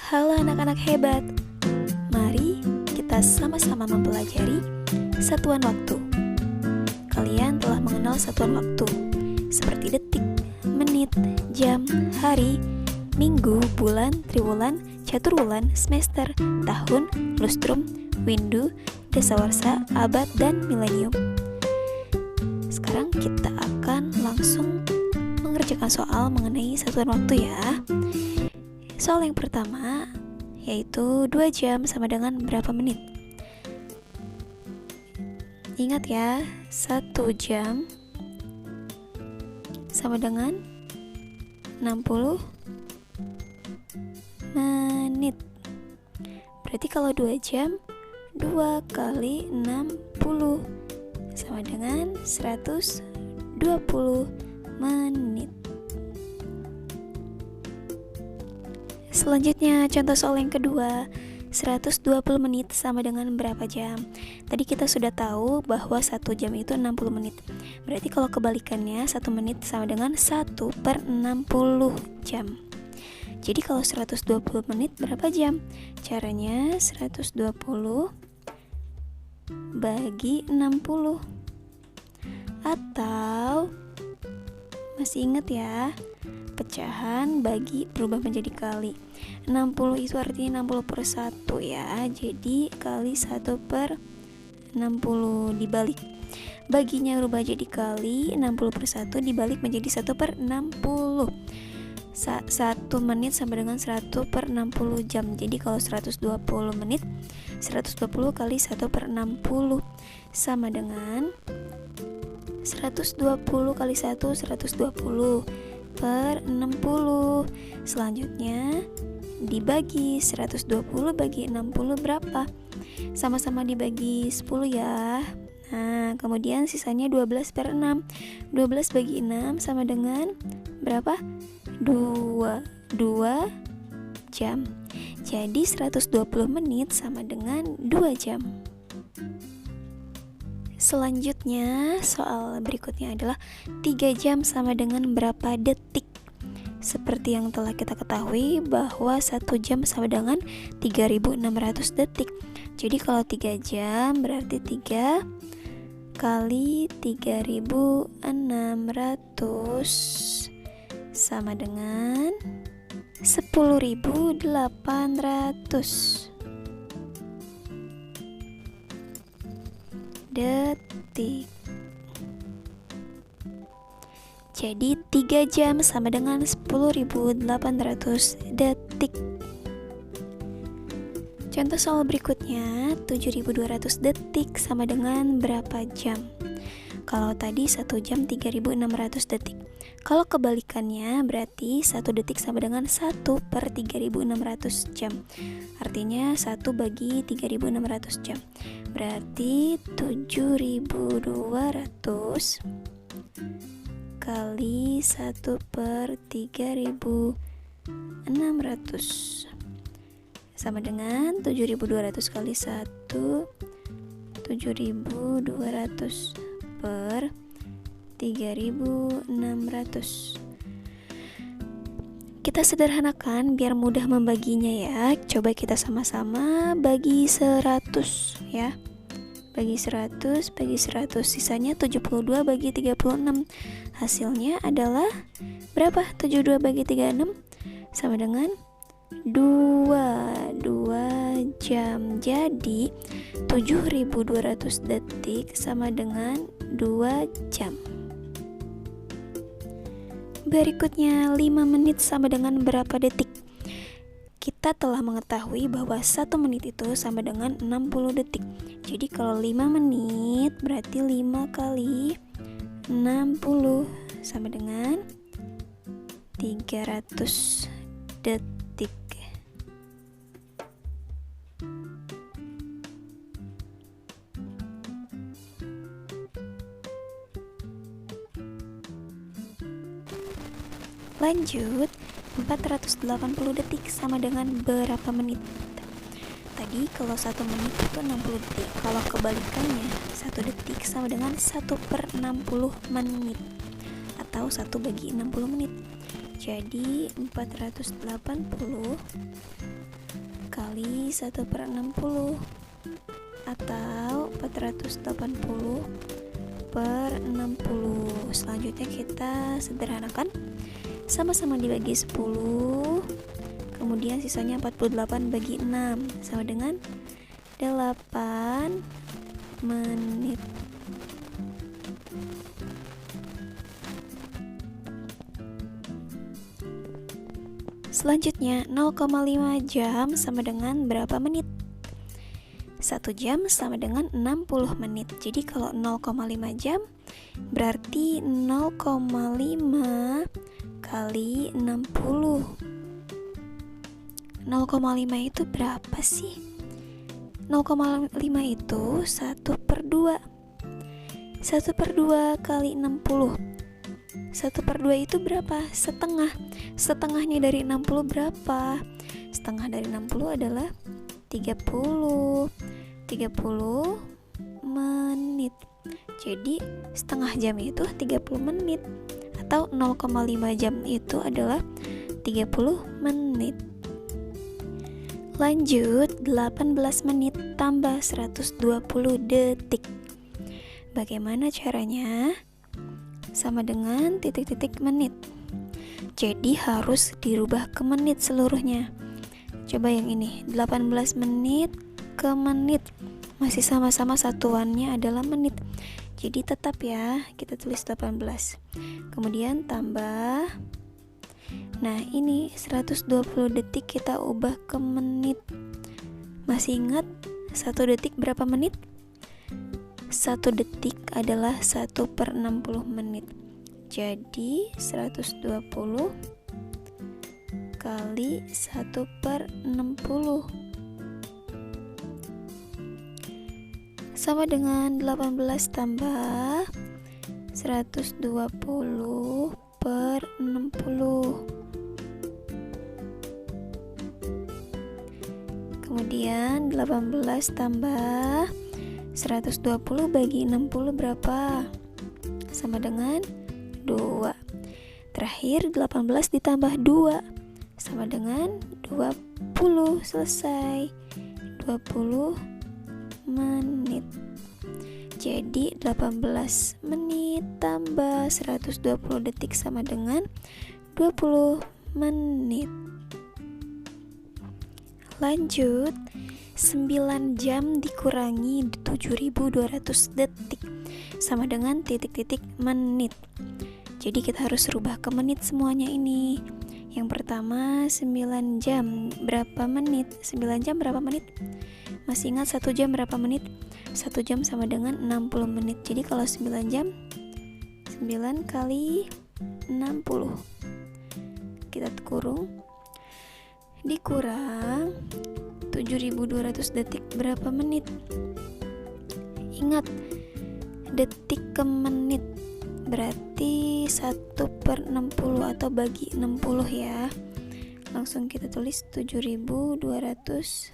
Halo anak-anak hebat, mari kita sama-sama mempelajari satuan waktu. Kalian telah mengenal satuan waktu seperti detik, menit, jam, hari, minggu, bulan, triwulan, caturwulan, semester, tahun, lustrum, windu, dasawarsa, abad, dan milenium. Sekarang kita akan langsung mengerjakan soal mengenai satuan waktu ya. Soal yang pertama yaitu 2 jam sama dengan berapa menit? Ingat ya, 1 jam sama dengan 60 menit. Berarti kalau 2 jam 2 kali 60 sama dengan 120 menit. Selanjutnya contoh soal yang kedua, 120 menit sama dengan berapa jam? Tadi kita sudah tahu bahwa 1 jam itu 60 menit. Berarti kalau kebalikannya 1 menit sama dengan 1/60 jam. Jadi kalau 120 menit berapa jam? Caranya 120 bagi 60. Atau masih ingat ya, pecahan bagi berubah menjadi kali. 60 itu artinya 60 per 1 ya. Jadi kali 1/60 dibalik. Baginya berubah jadi kali, 60 per 1 dibalik menjadi 1/60. 1 menit sama dengan 1/60 jam. Jadi kalau 120 menit, 120 kali 1/60 sama dengan 120 kali 1, 120 per 60. Selanjutnya dibagi 120 bagi 60 berapa? Sama-sama dibagi 10 ya. Nah, kemudian sisanya 12 per 6. 12 bagi 6 sama dengan berapa? 2 jam. Jadi 120 menit sama dengan 2 jam. Selanjutnya, soal berikutnya adalah 3 jam sama dengan berapa detik? Seperti yang telah kita ketahui bahwa 1 jam sama dengan 3600 detik. Jadi kalau 3 jam berarti 3 kali 3600 sama dengan 10.800 detik. Jadi 3 jam sama dengan 10.800 detik. Contoh soal berikutnya, 7.200 detik sama dengan berapa jam? Kalau tadi 1 jam 3.600 detik. Kalau kebalikannya berarti 1 detik sama dengan 1/3600 jam. Artinya 1 bagi 3.600 jam. Berarti 7.200 kali 1/3600 sama dengan 7.200 kali 1, 7.200 per 3.600. Kita sederhanakan biar mudah membaginya ya. Coba kita sama-sama bagi 100 ya. Bagi 100 bagi 100, sisanya 72 bagi 36. Hasilnya adalah berapa? 72 bagi 36 sama dengan 2 jam. Jadi 7.200 detik sama dengan 2 jam. Berikutnya 5 menit sama dengan berapa detik? Kita telah mengetahui bahwa 1 menit itu sama dengan 60 detik. Jadi kalau 5 menit berarti 5 kali 60 sama dengan 300 detik. Lanjut, 480 detik sama dengan berapa menit? Tadi kalau 1 menit itu 60 detik. Kalau kebalikannya 1 detik sama dengan 1/60 menit atau 1 bagi 60 menit. Jadi 480 kali 1/60 atau 480 per 60. Selanjutnya kita sederhanakan, sama-sama dibagi 10, kemudian sisanya 48 bagi 6 sama dengan 8 menit. Selanjutnya 0,5 jam sama dengan berapa menit? 1 jam sama dengan 60 menit. Jadi kalau 0,5 jam berarti 0,5 kali 60. 0,5 itu berapa sih? 0,5 itu 1/2. 1/2 kali 60. 1/2 itu berapa? Setengah. Setengahnya dari 60 berapa? Setengah dari 60 adalah 30 menit. Jadi setengah jam itu 30 menit, atau 0,5 jam itu adalah 30 menit. Lanjut, 18 menit tambah 120 detik. Bagaimana caranya? Sama dengan titik-titik menit. Jadi harus dirubah ke menit seluruhnya. Coba yang ini, 18 menit ke menit. Masih sama-sama satuannya adalah menit. Jadi tetap ya, kita tulis 18. Kemudian tambah. Nah, ini 120 detik kita ubah ke menit. Masih ingat 1 detik berapa menit? 1 detik adalah 1/60 menit. Jadi 120 kali 1/60 sama dengan 18 tambah 120 per 60. Kemudian 18 tambah 120 bagi 60 berapa? Sama dengan 2. Terakhir 18 ditambah 2 sama dengan 20. Selesai. 20 menit. Jadi 18 menit tambah 120 detik sama dengan 20 menit. Lanjut, 9 jam dikurangi 7.200 detik sama dengan titik-titik menit. Jadi kita harus rubah ke menit semuanya ini. Yang pertama, 9 jam berapa menit? 9 jam berapa menit? Masih ingat 1 jam berapa menit? 1 jam sama dengan 60 menit. Jadi kalau 9 jam, 9 kali 60. Kita kurung. Dikurang 7.200 detik berapa menit? Ingat, detik ke menit. Berarti 1/60 atau bagi 60 ya. Langsung kita tulis 7.200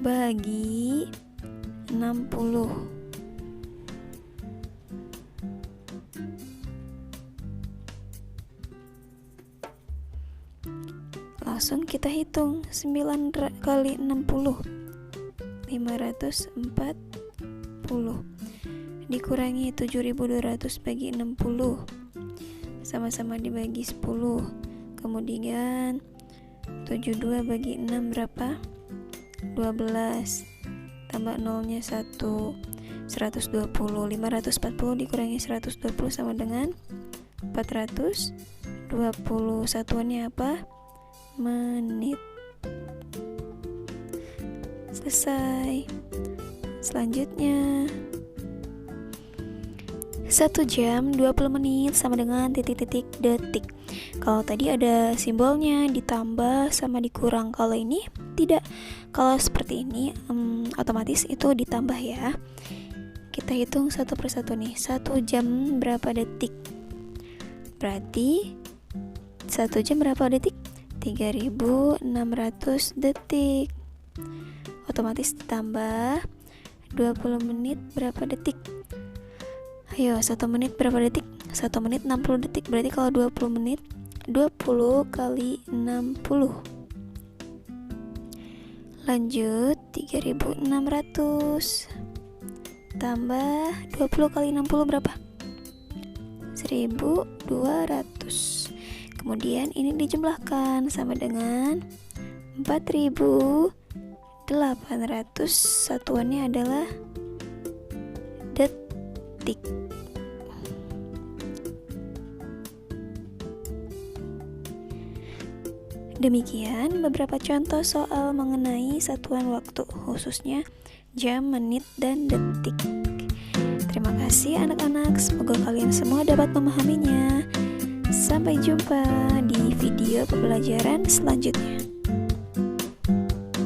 bagi 60. Langsung kita hitung 9 kali 60, 540 dikurangi 7.200 bagi 60, sama-sama dibagi 10. Kemudian 72 bagi 6 berapa? 12. Tambah nolnya 1. 120. 540 dikurangi 120 sama dengan 420. Satuannya apa? Menit. Selesai. Selanjutnya 1 jam 20 menit sama dengan titik-titik detik. Kalau tadi ada simbolnya ditambah sama dikurang, kalau ini tidak. Kalau seperti ini otomatis itu ditambah ya. Kita hitung satu persatu nih. 1 jam berapa detik? Berarti 1 jam berapa detik? 3.600 detik. Otomatis ditambah 20 menit berapa detik? Ayo, 1 menit berapa detik? 1 menit 60 detik. Berarti kalau 20 menit 20 kali 60. Lanjut 3600 tambah 20 kali 60 berapa? 1200. Kemudian ini dijumlahkan sama dengan 4800. Satuannya adalah detik. Demikian beberapa contoh soal mengenai satuan waktu, khususnya jam, menit, dan detik. Terima kasih anak-anak, semoga kalian semua dapat memahaminya. Sampai jumpa di video pembelajaran selanjutnya.